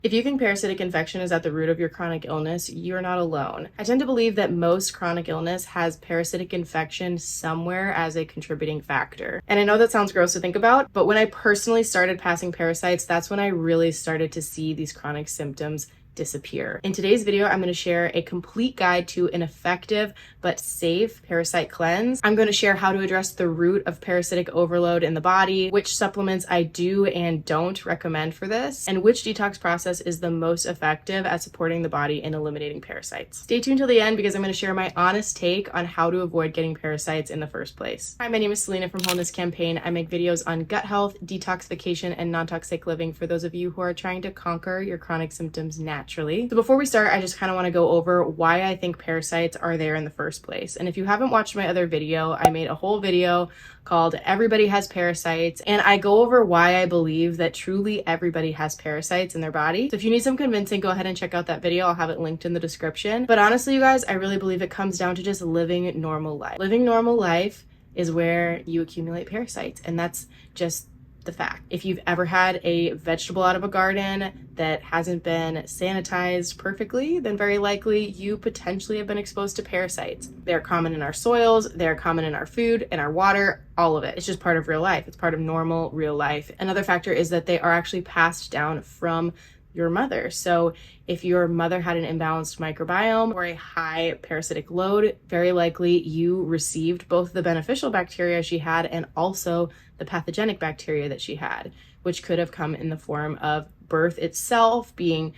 If you think parasitic infection is at the root of your chronic illness, you're not alone. I tend to believe that most chronic illness has parasitic infection somewhere as a contributing factor. And I know that sounds gross to think about, but when I personally started passing parasites, that's when I really started to see these chronic symptoms disappear. In today's video, I'm going to share a complete guide to an effective but safe parasite cleanse. I'm going to share how to address the root of parasitic overload in the body, which supplements I do and don't recommend for this, and which detox process is the most effective at supporting the body in eliminating parasites. Stay tuned till the end because I'm going to share my honest take on how to avoid getting parasites in the first place. Hi, my name is Selena from Wholeness Campaign. I make videos on gut health, detoxification, and non-toxic living for those of you who are trying to conquer your chronic symptoms naturally. So before we start, I just kind of want to go over why I think parasites are there in the first place. And if you haven't watched my other video, I made a whole video called Everybody Has Parasites, and I go over why I believe that truly everybody has parasites in their body. So if you need some convincing, go ahead and check out that video. I'll have it linked in the description. But honestly, you guys, I really believe it comes down to just living normal life. Living normal life is where you accumulate parasites, and that's just the fact. If you've ever had a vegetable out of a garden that hasn't been sanitized perfectly, then very likely you potentially have been exposed to parasites. They're common in our soils, they're common in our food, in our water, all of it. It's just part of real life. It's part of normal real life. Another factor is that they are actually passed down from your mother. So if your mother had an imbalanced microbiome or a high parasitic load, very likely you received both the beneficial bacteria she had and also the pathogenic bacteria that she had, which could have come in the form of birth itself being,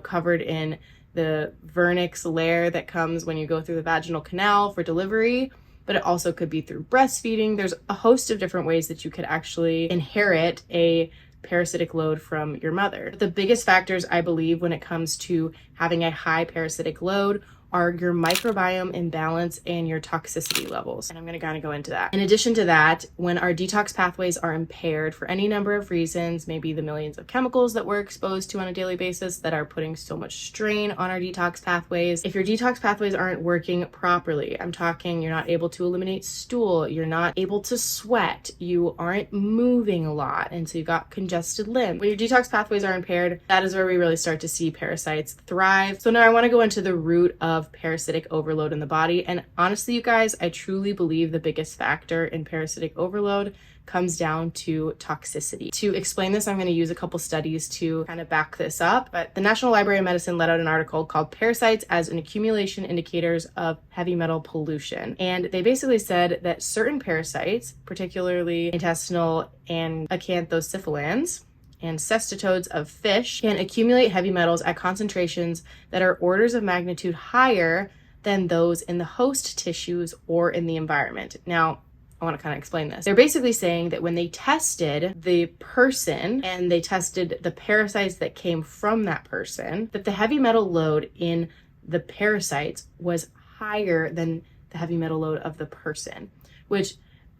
covered in the vernix layer that comes when you go through the vaginal canal for delivery. But it also could be through breastfeeding. There's a host of different ways that you could actually inherit a parasitic load from your mother. But the biggest factors I believe when it comes to having a high parasitic load are your microbiome imbalance and your toxicity levels. And I'm going to kind of go into that. In addition to that, when our detox pathways are impaired for any number of reasons, maybe the millions of chemicals that we're exposed to on a daily basis that are putting so much strain on our detox pathways. If your detox pathways aren't working properly, I'm talking you're not able to eliminate stool, you're not able to sweat, you aren't moving a lot, and so you've got congested limbs. When your detox pathways are impaired, that is where we really start to see parasites thrive. So now I want to go into the root of parasitic overload in the body. And honestly, you guys, I truly believe the biggest factor in parasitic overload comes down to toxicity. To explain this, I'm going to use a couple studies to kind of back this up. But the National Library of Medicine let out an article called Parasites as an Accumulation Indicators of Heavy Metal Pollution. And they basically said that certain parasites, particularly intestinal and acanthosyphilans, and cestatodes of fish, can accumulate heavy metals at concentrations that are orders of magnitude higher than those in the host tissues or in the environment. Now, I want to kind of explain this. They're basically saying that when they tested the person and they tested the parasites that came from that person, that the heavy metal load in the parasites was higher than the heavy metal load of the person, which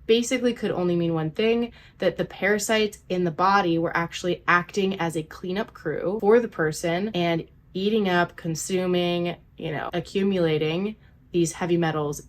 basically could only mean one thing, that the parasites in the body were actually acting as a cleanup crew for the person and eating up, consuming, accumulating these heavy metals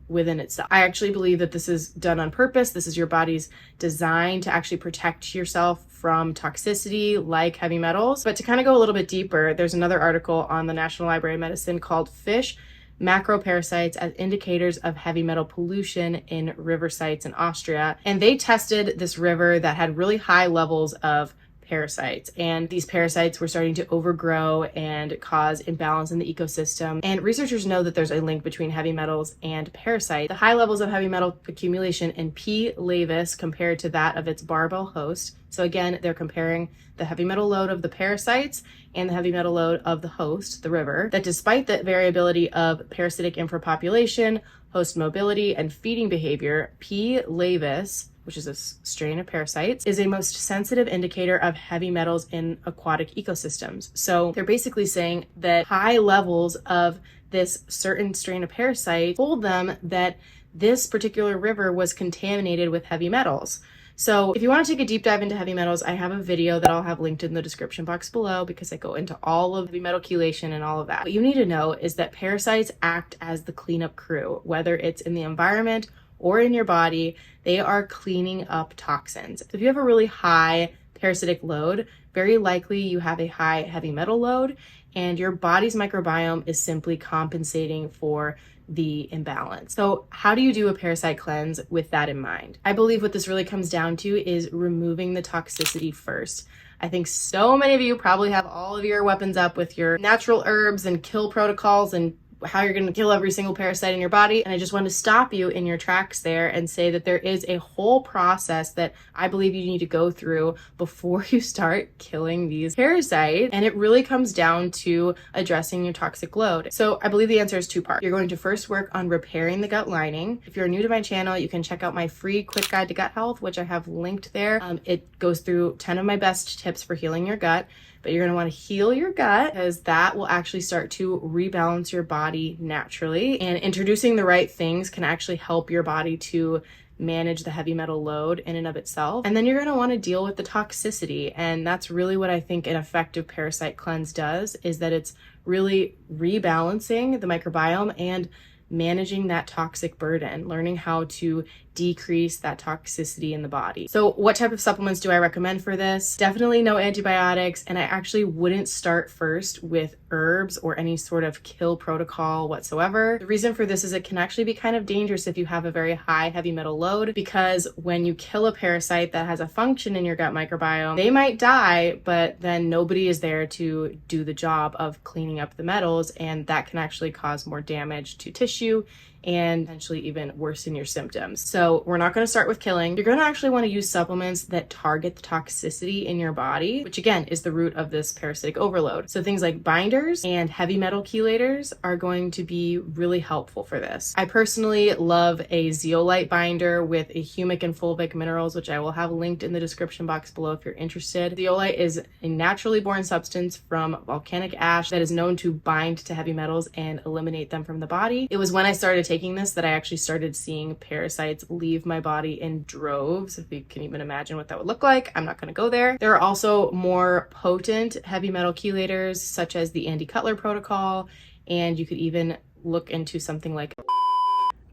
within itself. I actually believe that this is done on purpose. This is your body's design to actually protect yourself from toxicity like heavy metals. But to kind of go a little bit deeper, there's another article on the National Library of Medicine called Fish Macroparasites as Indicators of Heavy Metal Pollution in River Sites in Austria. And they tested this river that had really high levels of parasites, and these parasites were starting to overgrow and cause imbalance in the ecosystem. And researchers know that there's a link between heavy metals and parasites. The high levels of heavy metal accumulation in P. laevis compared to that of its barbell host. So again, they're comparing the heavy metal load of the parasites and the heavy metal load of the host, the river, that despite the variability of parasitic infrapopulation, host mobility, and feeding behavior, P. laevis, which is a strain of parasites, is a most sensitive indicator of heavy metals in aquatic ecosystems. So they're basically saying that high levels of this certain strain of parasite told them that this particular river was contaminated with heavy metals. So if you want to take a deep dive into heavy metals, I have a video that I'll have linked in the description box below because I go into all of heavy metal chelation and all of that. What you need to know is that parasites act as the cleanup crew, whether it's in the environment or in your body. They are cleaning up toxins. If you have a really high parasitic load, very likely you have a high heavy metal load, and your body's microbiome is simply compensating for the imbalance. So how do you do a parasite cleanse with that in mind? I believe what this really comes down to is removing the toxicity first. I think so many of you probably have all of your weapons up with your natural herbs and kill protocols and how you're going to kill every single parasite in your body. And I just want to stop you in your tracks there and say that there is a whole process that I believe you need to go through before you start killing these parasites. And it really comes down to addressing your toxic load. So I believe the answer is two parts. You're going to first work on repairing the gut lining. If you're new to my channel, you can check out my free quick guide to gut health, which I have linked there. It goes through 10 of my best tips for healing your gut. But you're going to want to heal your gut because that will actually start to rebalance your body naturally. And introducing the right things can actually help your body to manage the heavy metal load in and of itself. And then you're going to want to deal with the toxicity. And that's really what I think an effective parasite cleanse does, is that it's really rebalancing the microbiome and managing that toxic burden, learning how to decrease that toxicity in the body. So what type of supplements do I recommend for this? Definitely no antibiotics, and I actually wouldn't start first with herbs or any sort of kill protocol whatsoever. The reason for this is it can actually be kind of dangerous if you have a very high heavy metal load, because when you kill a parasite that has a function in your gut microbiome, they might die, but then nobody is there to do the job of cleaning up the metals, and that can actually cause more damage to tissue and potentially even worsen your symptoms. So we're not going to start with killing. You're going to actually want to use supplements that target the toxicity in your body, which again is the root of this parasitic overload. So things like binders and heavy metal chelators are going to be really helpful for this. I personally love a zeolite binder with a humic and fulvic minerals, which I will have linked in the description box below if you're interested. Zeolite is a naturally born substance from volcanic ash that is known to bind to heavy metals and eliminate them from the body. It was when I started taking this that I actually started seeing parasites leave my body in droves. If you can even imagine what that would look like, I'm not going to go there. There are also more potent heavy metal chelators, such as the Andy Cutler protocol, and you could even look into something like...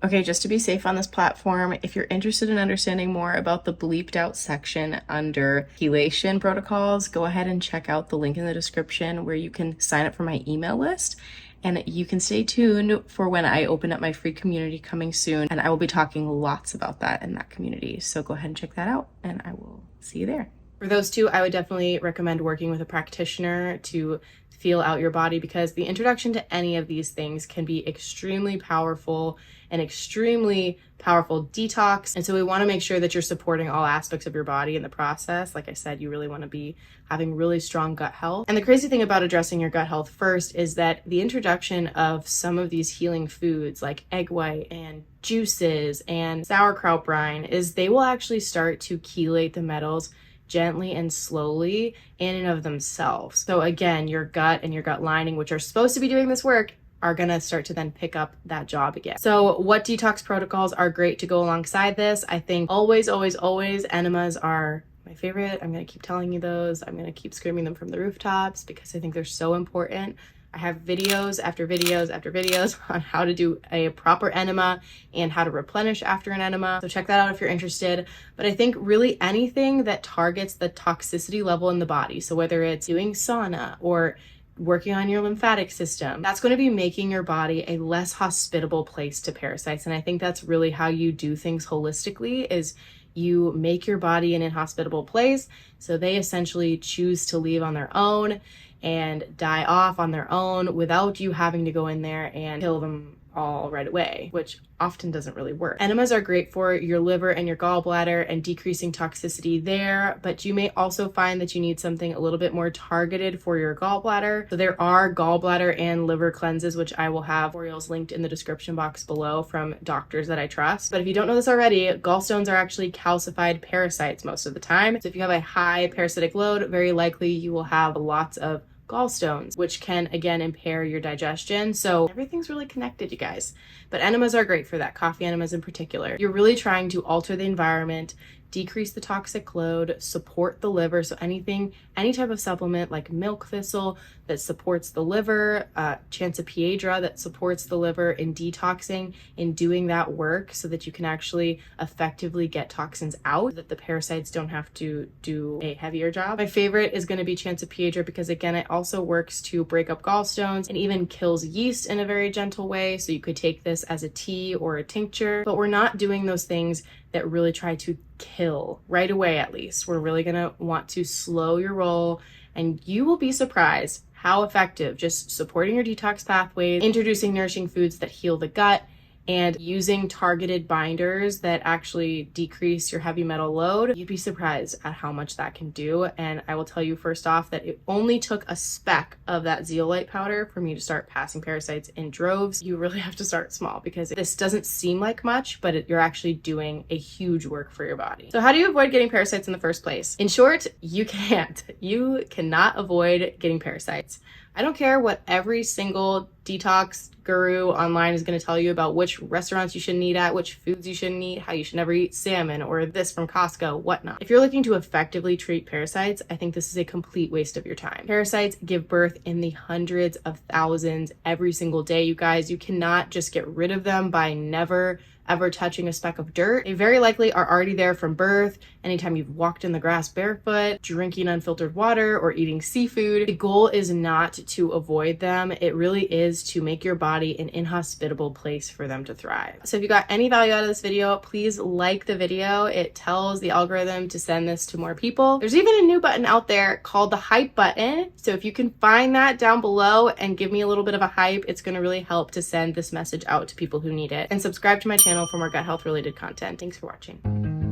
Okay, just to be safe on this platform, if you're interested in understanding more about the bleeped out section under chelation protocols, go ahead and check out the link in the description where you can sign up for my email list. And you can stay tuned for when I open up my free community coming soon. And I will be talking lots about that in that community. So go ahead and check that out, and I will see you there. For those two, I would definitely recommend working with a practitioner to feel out your body, because the introduction to any of these things can be extremely powerful, an extremely powerful detox. And so we want to make sure that you're supporting all aspects of your body in the process. Like I said, you really want to be having really strong gut health. And the crazy thing about addressing your gut health first is that the introduction of some of these healing foods like egg white and juices and sauerkraut brine is they will actually start to chelate the metals gently and slowly in and of themselves. So again, your gut and your gut lining, which are supposed to be doing this work, are going to start to then pick up that job again. So what detox protocols are great to go alongside this? I think always enemas are my favorite. I'm going to keep telling you those. I'm going to keep screaming them from the rooftops because I think they're so important. I have videos after videos after videos on how to do a proper enema and how to replenish after an enema. So check that out if you're interested. But I think really anything that targets the toxicity level in the body, so whether it's doing sauna or working on your lymphatic system, that's going to be making your body a less hospitable place to parasites. And I think that's really how you do things holistically, is you make your body an inhospitable place so they essentially choose to leave on their own and die off on their own without you having to go in there and kill them all right away, which often doesn't really work. Enemas are great for your liver and your gallbladder and decreasing toxicity there, but you may also find that you need something a little bit more targeted for your gallbladder. So there are gallbladder and liver cleanses, which I will have tutorials linked in the description box below from doctors that I trust. But if you don't know this already, gallstones are actually calcified parasites most of the time. So if you have a high parasitic load, very likely you will have lots of gallstones, which can again impair your digestion. So everything's really connected, you guys. But enemas are great for that, coffee enemas in particular. You're really trying to alter the environment, decrease the toxic load, support the liver. So any type of supplement like milk thistle that supports the liver, Piedra that supports the liver in detoxing, in doing that work so that you can actually effectively get toxins out, that the parasites don't have to do a heavier job. My favorite is going to be Piedra because again, it also works to break up gallstones and even kills yeast in a very gentle way. So you could take this as a tea or a tincture, but we're not doing those things that really try to kill right away. At least we're really going to want to slow your roll, and you will be surprised how effective just supporting your detox pathways, introducing nourishing foods that heal the gut, and using targeted binders that actually decrease your heavy metal load. You'd be surprised at how much that can do. And I will tell you first off that it only took a speck of that zeolite powder for me to start passing parasites in droves. You really have to start small because this doesn't seem like much, but you're actually doing a huge work for your body. So how do you avoid getting parasites in the first place? In short, you can't. You cannot avoid getting parasites. I don't care what every single detox guru online is going to tell you about which restaurants you shouldn't eat at, which foods you shouldn't eat, how you should never eat salmon or this from Costco, whatnot. If you're looking to effectively treat parasites, I think this is a complete waste of your time. Parasites give birth in the hundreds of thousands every single day, you guys. You cannot just get rid of them by never ever touching a speck of dirt. They very likely are already there from birth, anytime you've walked in the grass barefoot, drinking unfiltered water, or eating seafood. The goal is not to avoid them. It really is to make your body an inhospitable place for them to thrive. So if you got any value out of this video, please like the video. It tells the algorithm to send this to more people. There's even a new button out there called the hype button. So if you can find that down below and give me a little bit of a hype, it's going to really help to send this message out to people who need it. And subscribe to my channel for more gut health related content. Thanks for watching.